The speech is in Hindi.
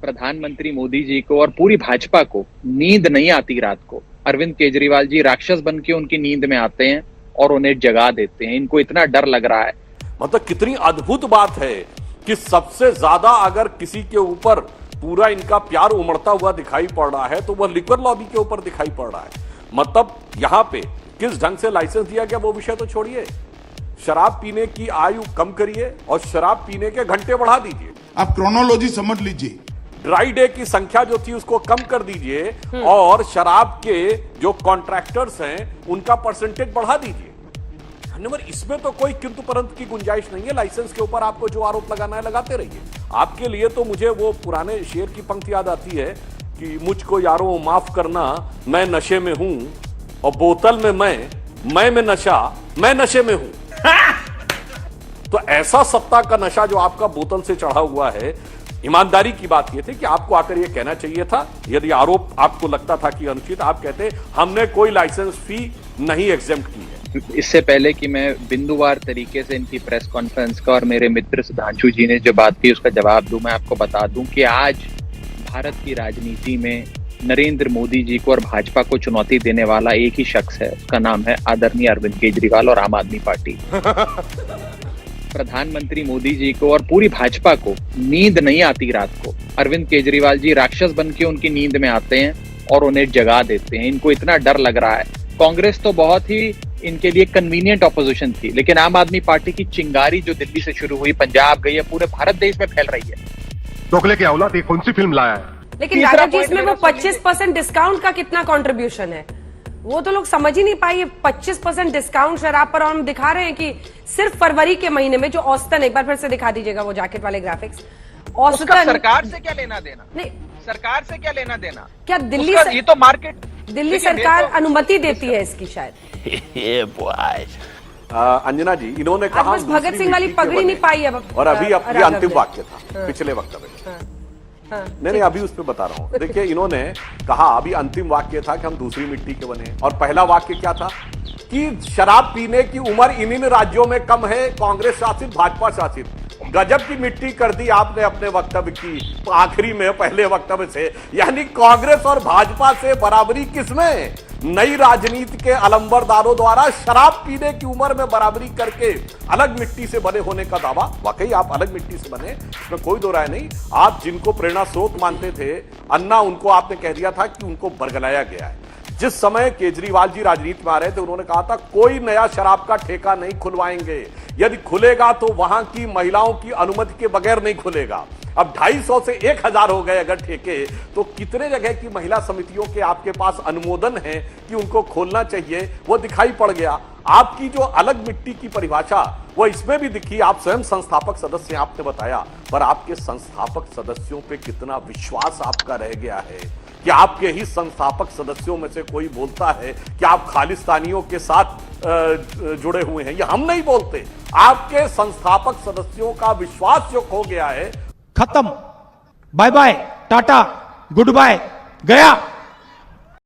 प्रधानमंत्री मोदी जी को और पूरी भाजपा को नींद नहीं आती रात को। अरविंद केजरीवाल जी राक्षस बन के उनकी नींद में आते हैं और उन्हें जगा देते हैं। इनको इतना डर लग रहा है। मतलब कितनी अद्भुत बात है कि सबसे ज्यादा अगर किसी के ऊपर पूरा इनका प्यार उमड़ता हुआ दिखाई पड़ रहा है तो वह लिकर लॉबी के ऊपर दिखाई पड़ रहा है। मतलब यहां पे किस ढंग से लाइसेंस दिया गया वो विषय तो छोड़िए, शराब पीने की आयु कम करिए और शराब पीने के घंटे बढ़ा दीजिए। आप क्रोनोलॉजी समझ लीजिए। ड्राई डे की संख्या जो थी उसको कम कर दीजिए और शराब के जो कॉन्ट्रैक्टर्स हैं उनका परसेंटेज बढ़ा दीजिए। नंबर इसमें तो कोई किंतु परंतु की गुंजाइश नहीं है। लाइसेंस के ऊपर आपको जो आरोप लगाना है लगाते रहिए। आपके लिए तो मुझे वो पुराने शेर की पंक्ति याद आती है कि मुझको यारों माफ करना, मैं नशे में हूं और बोतल में मैं में नशा, मैं नशे में हूं। तो ऐसा सत्ता का नशा जो आपका बोतल से चढ़ा हुआ है, ईमानदारी की बात यह थी कि आपको आकर यह कहना चाहिए था। यदि आरोप आपको लगता था कि अनुचित, आप कहते हमने कोई लाइसेंस फी नहीं एग्जेम्प्ट की है। इससे पहले कि मैं बिंदुवार तरीके से इनकी प्रेस कॉन्फ्रेंस का और मेरे मित्र सुधांशु जी ने जो बात की उसका जवाब दूं, मैं आपको बता दूं कि आज भारत की राजनीति में नरेंद्र मोदी जी को और भाजपा को चुनौती देने वाला एक ही शख्स है। उसका नाम है आदरणीय अरविंद केजरीवाल और आम आदमी पार्टी। प्रधानमंत्री मोदी जी को और पूरी भाजपा को नींद नहीं आती रात को। अरविंद केजरीवाल जी राक्षस बन के उनकी नींद में आते हैं और उन्हें जगा देते हैं। इनको इतना डर लग रहा है। कांग्रेस तो बहुत ही इनके लिए कन्वीनियंट ऑपोजिशन थी, लेकिन आम आदमी पार्टी की चिंगारी जो दिल्ली से शुरू हुई, पंजाब गई है, पूरे भारत देश में फैल रही है। टोकले की औलाद, ये कौन सी फिल्म लाया है? लेकिन राजा जी इसमें वो 25% डिस्काउंट का कितना कंट्रीब्यूशन है वो तो लोग समझ ही नहीं पाए। 25% डिस्काउंट शराब पर, और हम दिखा रहे हैं कि सिर्फ फरवरी के महीने में जो औसतन, एक बार फिर से दिखा दीजिएगा वो जैकेट वाले ग्राफिक्स, औसतन सरकार से क्या लेना देना? नहीं, सरकार से क्या लेना देना? क्या दिल्ली ये तो मार्केट, दिल्ली सरकार अनुमति देती है इसकी शायद। अंजना जी, इन्होंने कहा भगत सिंह वाली पगड़ी नहीं पाई अब, और अभी अंतिम वाक्य था पिछले वक्तव्य में। नहीं, अभी उस पर बता रहा हूं। देखिए, इन्होंने कहा अभी अंतिम वाक्य था कि हम दूसरी मिट्टी के बने, और पहला वाक्य क्या था कि शराब पीने की उम्र इन राज्यों में कम है, कांग्रेस शासित भाजपा शासित। गजब की मिट्टी कर दी आपने अपने वक्तव्य की आखिरी में, पहले वक्तव्य से। यानी कांग्रेस और भाजपा से बराबरी किसमें? नई राजनीति के अलंबरदारों द्वारा शराब पीने की उम्र में बराबरी करके अलग मिट्टी से बने होने का दावा। वाकई आप अलग मिट्टी से बने, इसमें कोई दो राय नहीं। आप जिनको प्रेरणा स्रोत मानते थे अन्ना, उनको आपने कह दिया था कि उनको बरगलाया गया है। जिस समय केजरीवाल जी राजनीति में आ रहे थे उन्होंने कहा था कोई नया शराब का ठेका नहीं खुलवाएंगे, यदि खुलेगा तो वहां की महिलाओं की अनुमति के बगैर नहीं खुलेगा। अब 250 से 1000 हो गए अगर ठेके, तो कितने जगह की महिला समितियों के आपके पास अनुमोदन है कि उनको खोलना चाहिए, वो दिखाई पड़ गया। आपकी जो अलग मिट्टी की परिभाषा वो इसमें भी दिखी। आप स्वयं संस्थापक सदस्य आपने बताया, पर आपके संस्थापक सदस्यों पे कितना विश्वास आपका रह गया है कि आपके ही संस्थापक सदस्यों में से कोई बोलता है कि आप खालिस्तानियों के साथ जुड़े हुए हैं। ये हम नहीं बोलते, आपके संस्थापक सदस्यों का विश्वास जो खो गया है। खत्म, bye bye, tata, goodbye, गया।